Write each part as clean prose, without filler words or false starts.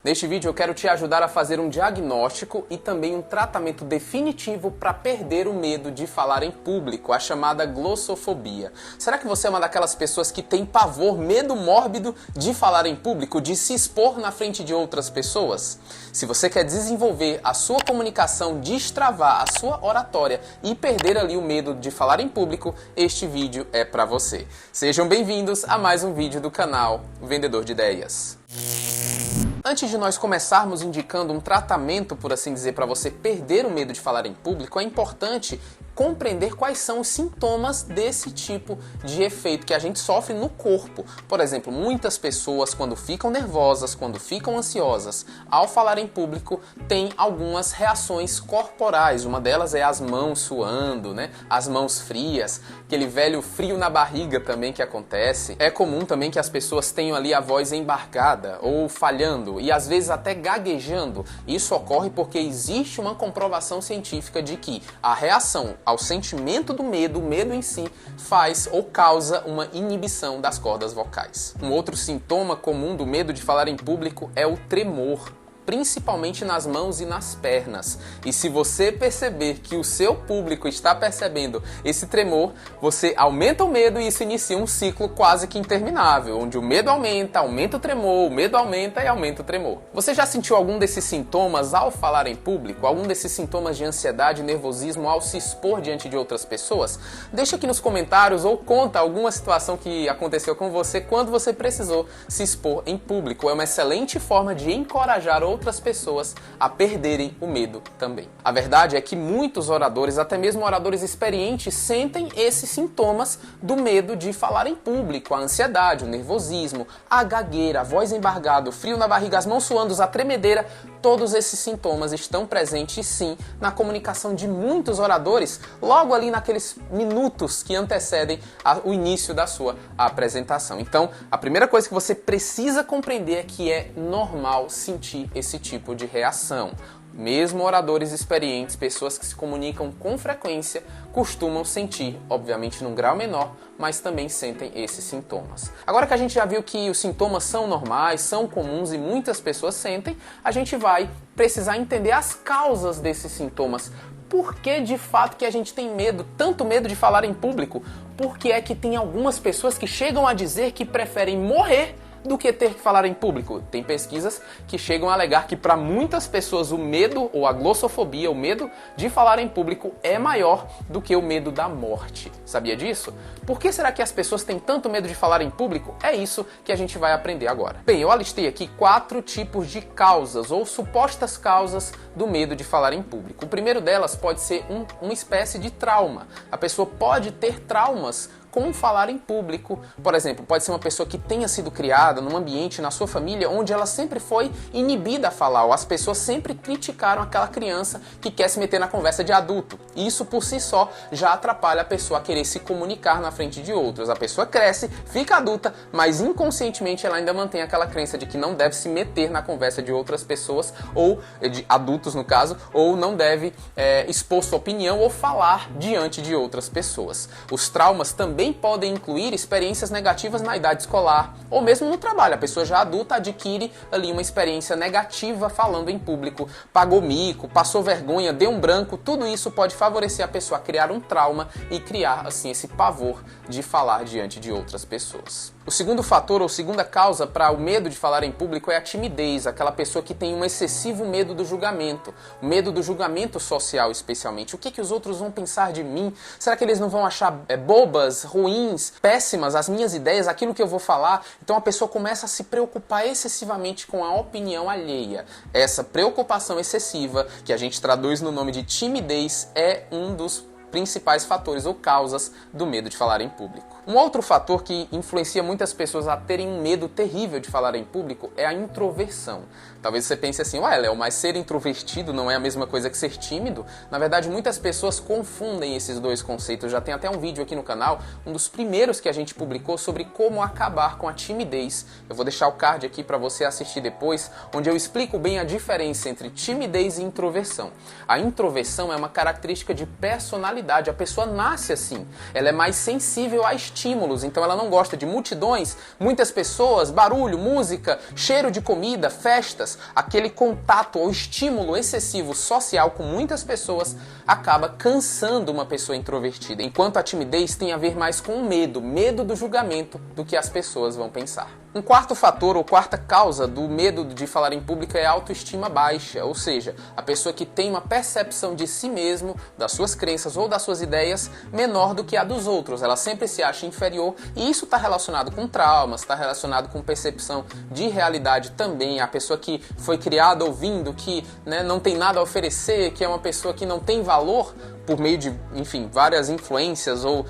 Neste vídeo eu quero te ajudar a fazer um diagnóstico e também um tratamento definitivo para perder o medo de falar em público, a chamada glossofobia. Será que você é uma daquelas pessoas que tem pavor, medo mórbido de falar em público, de se expor na frente de outras pessoas? Se você quer desenvolver a sua comunicação, destravar a sua oratória e perder ali o medo de falar em público, este vídeo é para você. Sejam bem-vindos a mais um vídeo do canal Vendedor de Ideias. Antes de nós começarmos indicando um tratamento, por assim dizer, para você perder o medo de falar em público, é importante compreender quais são os sintomas desse tipo de efeito que a gente sofre no corpo. Por exemplo, muitas pessoas, quando ficam nervosas, quando ficam ansiosas, ao falar em público, têm algumas reações corporais. Uma delas é as mãos suando, né? As mãos frias, aquele velho frio na barriga também que acontece. É comum também que as pessoas tenham ali a voz embargada ou falhando e às vezes até gaguejando. Isso ocorre porque existe uma comprovação científica de que a reação ao sentimento do medo, o medo em si, faz ou causa uma inibição das cordas vocais. Um outro sintoma comum do medo de falar em público é o tremor, principalmente nas mãos e nas pernas. E se você perceber que o seu público está percebendo esse tremor, você aumenta o medo e isso inicia um ciclo quase que interminável, onde o medo aumenta, aumenta o tremor, o medo aumenta e aumenta o tremor. Você já sentiu algum desses sintomas ao falar em público? Algum desses sintomas de ansiedade e nervosismo ao se expor diante de outras pessoas? Deixa aqui nos comentários ou conta alguma situação que aconteceu com você quando você precisou se expor em público. É uma excelente forma de encorajar outras pessoas a perderem o medo também. A verdade é que muitos oradores, até mesmo oradores experientes, sentem esses sintomas do medo de falar em público, a ansiedade, o nervosismo, a gagueira, a voz embargada, o frio na barriga, as mãos suando, a tremedeira. Todos esses sintomas estão presentes sim na comunicação de muitos oradores logo ali naqueles minutos que antecedem o início da sua apresentação. Então, a primeira coisa que você precisa compreender é que é normal sentir esse tipo de reação. Mesmo oradores experientes, pessoas que se comunicam com frequência, costumam sentir, obviamente num grau menor, mas também sentem esses sintomas. Agora que a gente já viu que os sintomas são normais, são comuns e muitas pessoas sentem, a gente vai precisar entender as causas desses sintomas. Por que de fato que a gente tem medo, tanto medo de falar em público? Por que é que tem algumas pessoas que chegam a dizer que preferem morrer do que ter que falar em público? Tem pesquisas que chegam a alegar que para muitas pessoas o medo ou a glossofobia, o medo de falar em público é maior do que o medo da morte. Sabia disso? Por que será que as pessoas têm tanto medo de falar em público? É isso que a gente vai aprender agora. Bem, eu alistei aqui 4 tipos de causas ou supostas causas do medo de falar em público. O primeiro delas pode ser uma espécie de trauma. A pessoa pode ter traumas com falar em público. Por exemplo, pode ser uma pessoa que tenha sido criada num ambiente, na sua família, onde ela sempre foi inibida a falar, ou as pessoas sempre criticaram aquela criança que quer se meter na conversa de adulto. Isso por si só já atrapalha a pessoa a querer se comunicar na frente de outros. A pessoa cresce, fica adulta, mas inconscientemente ela ainda mantém aquela crença de que não deve se meter na conversa de outras pessoas, ou de adultos no caso, ou não deve expor sua opinião ou falar diante de outras pessoas. Os traumas também podem incluir experiências negativas na idade escolar ou mesmo no trabalho. A pessoa já adulta adquire ali uma experiência negativa falando em público, pagou mico, passou vergonha, deu um branco. Tudo isso pode favorecer a pessoa a criar um trauma e criar assim esse pavor de falar diante de outras pessoas. O segundo fator ou segunda causa para o medo de falar em público é a timidez, aquela pessoa que tem um excessivo medo do julgamento, o medo do julgamento social especialmente. O que os outros vão pensar de mim? Será que eles não vão achar bobas, ruins, péssimas as minhas ideias, aquilo que eu vou falar? Então a pessoa começa a se preocupar excessivamente com a opinião alheia. Essa preocupação excessiva, que a gente traduz no nome de timidez, é um dos principais fatores ou causas do medo de falar em público. Um outro fator que influencia muitas pessoas a terem um medo terrível de falar em público é a introversão. Talvez você pense assim, ué, Léo, mas ser introvertido não é a mesma coisa que ser tímido? Na verdade, muitas pessoas confundem esses dois conceitos. Já tem até um vídeo aqui no canal, um dos primeiros que a gente publicou sobre como acabar com a timidez. Eu vou deixar o card aqui para você assistir depois, onde eu explico bem a diferença entre timidez e introversão. A introversão é uma característica de personalidade personalidade, a pessoa nasce assim. Ela é mais sensível a estímulos, então ela não gosta de multidões, muitas pessoas, barulho, música, cheiro de comida, festas. Aquele contato ou estímulo excessivo social com muitas pessoas acaba cansando uma pessoa introvertida, enquanto a timidez tem a ver mais com o medo do julgamento do que as pessoas vão pensar. Um quarto fator ou quarta causa do medo de falar em público é a autoestima baixa, ou seja, a pessoa que tem uma percepção de si mesmo, das suas crenças ou das suas ideias menor do que a dos outros. Ela sempre se acha inferior e isso está relacionado com traumas, está relacionado com percepção de realidade também. A pessoa que foi criada ouvindo que, né, não tem nada a oferecer, que é uma pessoa que não tem valor por meio de, enfim, várias influências ou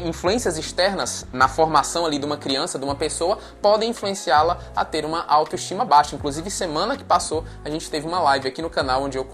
influências externas na formação ali de uma criança, de uma pessoa, podem influenciá-la a ter uma autoestima baixa. Inclusive, semana que passou, a gente teve uma live aqui no canal onde eu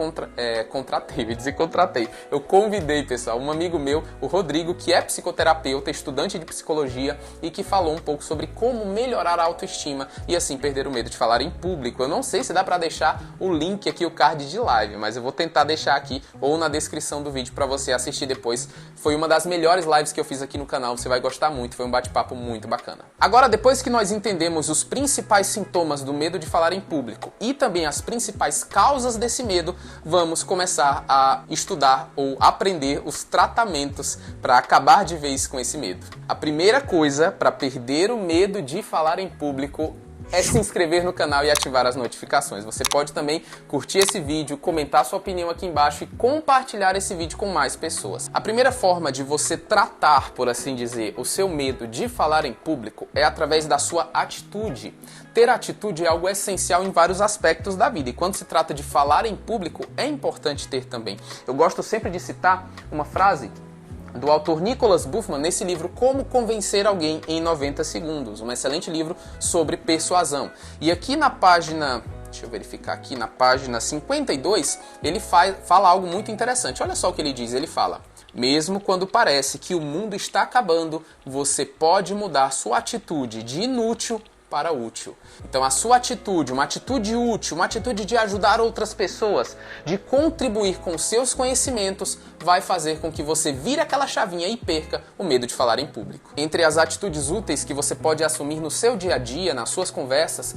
eu convidei, pessoal, um amigo meu, o Rodrigo, que é psicoterapeuta, estudante de psicologia e que falou um pouco sobre como melhorar a autoestima e assim perder o medo de falar em público. Eu não sei se dá pra deixar o link aqui, o card de live, mas eu vou tentar deixar aqui ou na descrição do vídeo para você assistir depois. Foi uma das melhores lives que eu fiz aqui no canal, você vai gostar muito, foi um bate-papo muito bacana. Agora, depois que nós entendemos os principais sintomas do medo de falar em público e também as principais causas desse medo, vamos começar a estudar ou aprender os tratamentos para acabar de vez com esse medo. A primeira coisa para perder o medo de falar em público é se inscrever no canal e ativar as notificações. Você pode também curtir esse vídeo, comentar sua opinião aqui embaixo e compartilhar esse vídeo com mais pessoas. A primeira forma de você tratar, por assim dizer, o seu medo de falar em público é através da sua atitude. Ter atitude é algo essencial em vários aspectos da vida e quando se trata de falar em público é importante ter também. Eu gosto sempre de citar uma frase do autor Nicholas Buffman nesse livro Como Convencer Alguém em 90 Segundos, um excelente livro sobre persuasão. E aqui na página, deixa eu verificar aqui, na página 52, ele fala algo muito interessante. Olha só o que ele diz, ele fala: mesmo quando parece que o mundo está acabando, você pode mudar sua atitude de inútil para útil. Então a sua atitude, uma atitude útil, uma atitude de ajudar outras pessoas, de contribuir com seus conhecimentos, vai fazer com que você vire aquela chavinha e perca o medo de falar em público. Entre as atitudes úteis que você pode assumir no seu dia a dia, nas suas conversas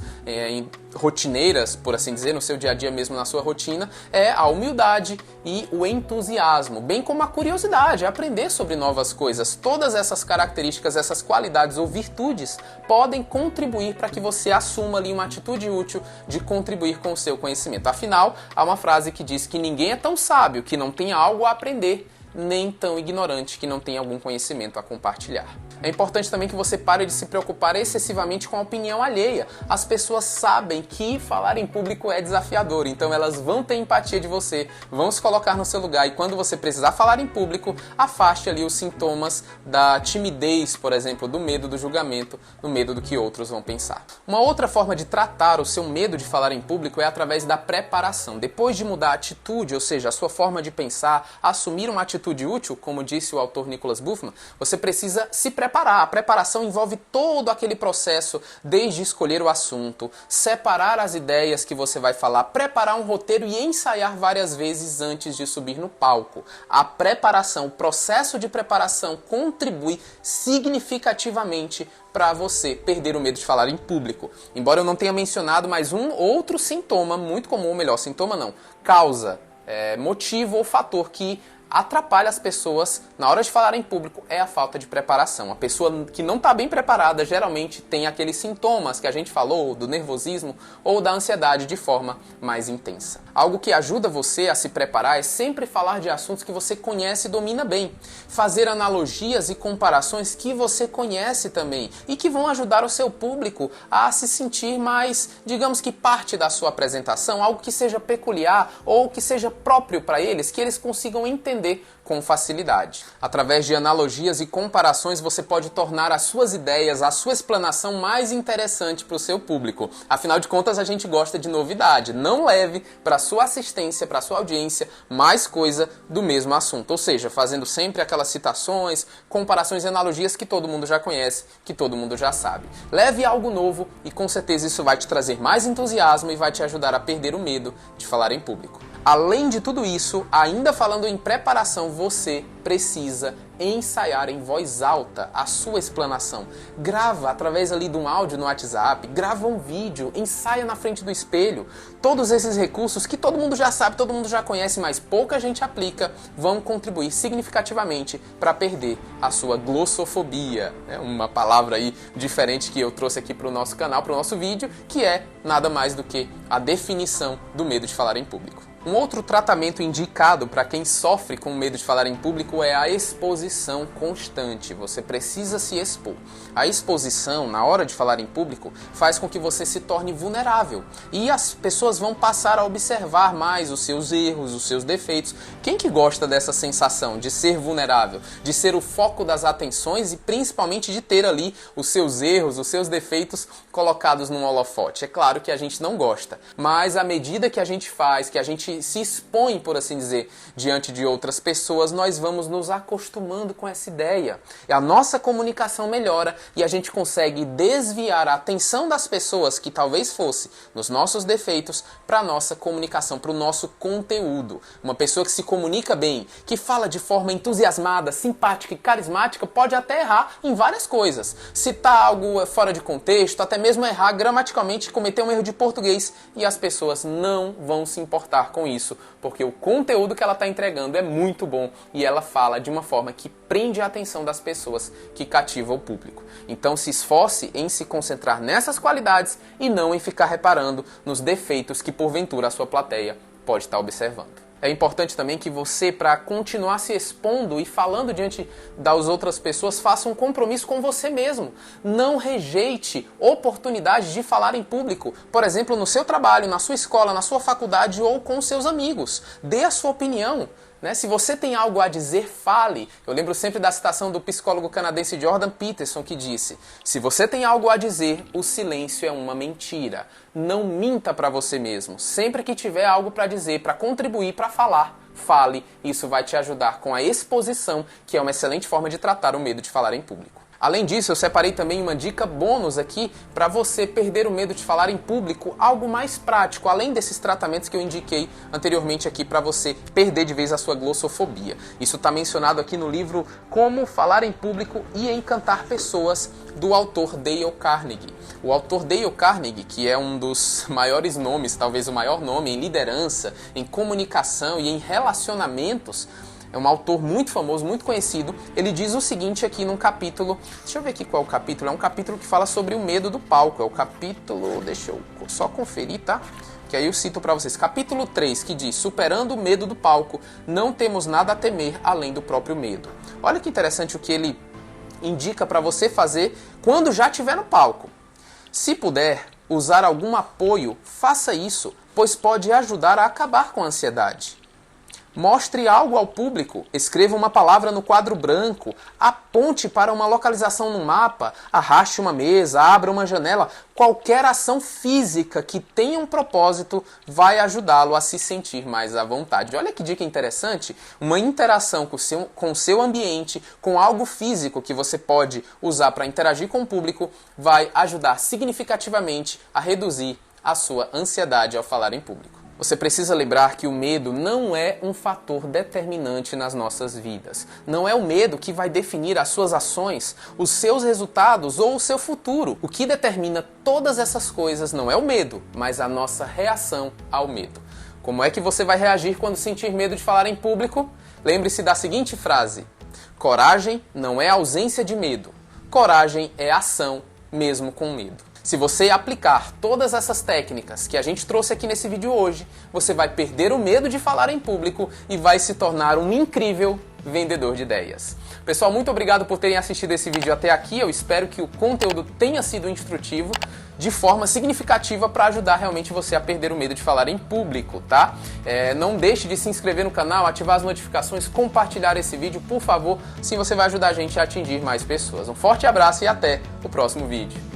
rotineiras, por assim dizer, no seu dia a dia mesmo, na sua rotina, é a humildade e o entusiasmo, bem como a curiosidade, aprender sobre novas coisas. Todas essas características, essas qualidades ou virtudes podem contribuir para que você assuma ali uma atitude útil de contribuir com o seu conhecimento. Afinal, há uma frase que diz que ninguém é tão sábio que não tenha algo a aprender, nem tão ignorante que não tenha algum conhecimento a compartilhar. É importante também que você pare de se preocupar excessivamente com a opinião alheia. As pessoas sabem que falar em público é desafiador, então elas vão ter empatia de você, vão se colocar no seu lugar e quando você precisar falar em público, afaste ali os sintomas da timidez, por exemplo, do medo do julgamento, do medo do que outros vão pensar. Uma outra forma de tratar o seu medo de falar em público é através da preparação. Depois de mudar a atitude, ou seja, a sua forma de pensar, assumir uma atitude útil, como disse o autor Nicholas Buffman, você precisa se preparar. A preparação envolve todo aquele processo, desde escolher o assunto, separar as ideias que você vai falar, preparar um roteiro e ensaiar várias vezes antes de subir no palco. A preparação, o processo de preparação contribui significativamente para você perder o medo de falar em público. Embora eu não tenha mencionado mais um outro sintoma muito comum, ou melhor, sintoma não, causa, motivo ou fator que atrapalha as pessoas na hora de falar em público é a falta de preparação. A pessoa que não está bem preparada geralmente tem aqueles sintomas que a gente falou, do nervosismo ou da ansiedade de forma mais intensa. Algo que ajuda você a se preparar é sempre falar de assuntos que você conhece e domina bem. Fazer analogias e comparações que você conhece também e que vão ajudar o seu público a se sentir mais, digamos que parte da sua apresentação, algo que seja peculiar ou que seja próprio para eles, que eles consigam entender com facilidade. Através de analogias e comparações você pode tornar as suas ideias, a sua explanação mais interessante para o seu público. Afinal de contas, a gente gosta de novidade. Não leve para sua assistência, para sua audiência, mais coisa do mesmo assunto. Ou seja, fazendo sempre aquelas citações, comparações e analogias que todo mundo já conhece, que todo mundo já sabe. Leve algo novo e com certeza isso vai te trazer mais entusiasmo e vai te ajudar a perder o medo de falar em público. Além de tudo isso, ainda falando em preparação, você precisa ensaiar em voz alta a sua explanação. Grava através ali de um áudio no WhatsApp, grava um vídeo, ensaia na frente do espelho. Todos esses recursos que todo mundo já sabe, todo mundo já conhece, mas pouca gente aplica, vão contribuir significativamente para perder a sua glossofobia. É uma palavra aí diferente que eu trouxe aqui para o nosso canal, para o nosso vídeo, que é nada mais do que a definição do medo de falar em público. Um outro tratamento indicado para quem sofre com medo de falar em público é a exposição constante. Você precisa se expor. A exposição, na hora de falar em público, faz com que você se torne vulnerável. E as pessoas vão passar a observar mais os seus erros, os seus defeitos. Quem que gosta dessa sensação de ser vulnerável, de ser o foco das atenções e principalmente de ter ali os seus erros, os seus defeitos colocados num holofote? É claro que a gente não gosta, mas à medida que a gente faz, que a gente se expõe, por assim dizer, diante de outras pessoas, nós vamos nos acostumando com essa ideia. E a nossa comunicação melhora e a gente consegue desviar a atenção das pessoas que talvez fosse nos nossos defeitos para a nossa comunicação, para o nosso conteúdo. Uma pessoa que se comunica bem, que fala de forma entusiasmada, simpática e carismática, pode até errar em várias coisas. Citar algo fora de contexto, até mesmo errar gramaticalmente, cometer um erro de português, e as pessoas não vão se importar com isso, porque o conteúdo que ela está entregando é muito bom e ela fala de uma forma que prende a atenção das pessoas, que cativa o público. Então se esforce em se concentrar nessas qualidades e não em ficar reparando nos defeitos que porventura a sua plateia pode estar observando. É importante também que você, para continuar se expondo e falando diante das outras pessoas, faça um compromisso com você mesmo. Não rejeite oportunidades de falar em público. Por exemplo, no seu trabalho, na sua escola, na sua faculdade ou com seus amigos. Dê a sua opinião. Se você tem algo a dizer, fale. Eu lembro sempre da citação do psicólogo canadense Jordan Peterson, que disse: se você tem algo a dizer, o silêncio é uma mentira. Não minta para você mesmo. Sempre que tiver algo para dizer, para contribuir, para falar, fale. Isso vai te ajudar com a exposição, que é uma excelente forma de tratar o medo de falar em público. Além disso, eu separei também uma dica bônus aqui para você perder o medo de falar em público, algo mais prático, além desses tratamentos que eu indiquei anteriormente aqui para você perder de vez a sua glossofobia. Isso está mencionado aqui no livro Como Falar em Público e Encantar Pessoas, do autor Dale Carnegie. O autor Dale Carnegie, que é um dos maiores nomes, talvez o maior nome em liderança, em comunicação e em relacionamentos, é um autor muito famoso, muito conhecido. Ele diz o seguinte aqui num capítulo, deixa eu ver aqui qual é o capítulo, é um capítulo que fala sobre o medo do palco, é o capítulo, deixa eu só conferir, tá? Que aí eu cito para vocês, capítulo 3, que diz: superando o medo do palco, não temos nada a temer além do próprio medo. Olha que interessante o que ele indica para você fazer quando já estiver no palco. Se puder usar algum apoio, faça isso, pois pode ajudar a acabar com a ansiedade. Mostre algo ao público, escreva uma palavra no quadro branco, aponte para uma localização no mapa, arraste uma mesa, abra uma janela. Qualquer ação física que tenha um propósito vai ajudá-lo a se sentir mais à vontade. Olha que dica interessante, uma interação com o seu ambiente, com algo físico que você pode usar para interagir com o público, vai ajudar significativamente a reduzir a sua ansiedade ao falar em público. Você precisa lembrar que o medo não é um fator determinante nas nossas vidas. Não é o medo que vai definir as suas ações, os seus resultados ou o seu futuro. O que determina todas essas coisas não é o medo, mas a nossa reação ao medo. Como é que você vai reagir quando sentir medo de falar em público? Lembre-se da seguinte frase: coragem não é ausência de medo. Coragem é ação, mesmo com medo. Se você aplicar todas essas técnicas que a gente trouxe aqui nesse vídeo hoje, você vai perder o medo de falar em público e vai se tornar um incrível vendedor de ideias. Pessoal, muito obrigado por terem assistido esse vídeo até aqui. Eu espero que o conteúdo tenha sido instrutivo de forma significativa para ajudar realmente você a perder o medo de falar em público, tá? Não deixe de se inscrever no canal, ativar as notificações, compartilhar esse vídeo, por favor, assim você vai ajudar a gente a atingir mais pessoas. Um forte abraço e até o próximo vídeo.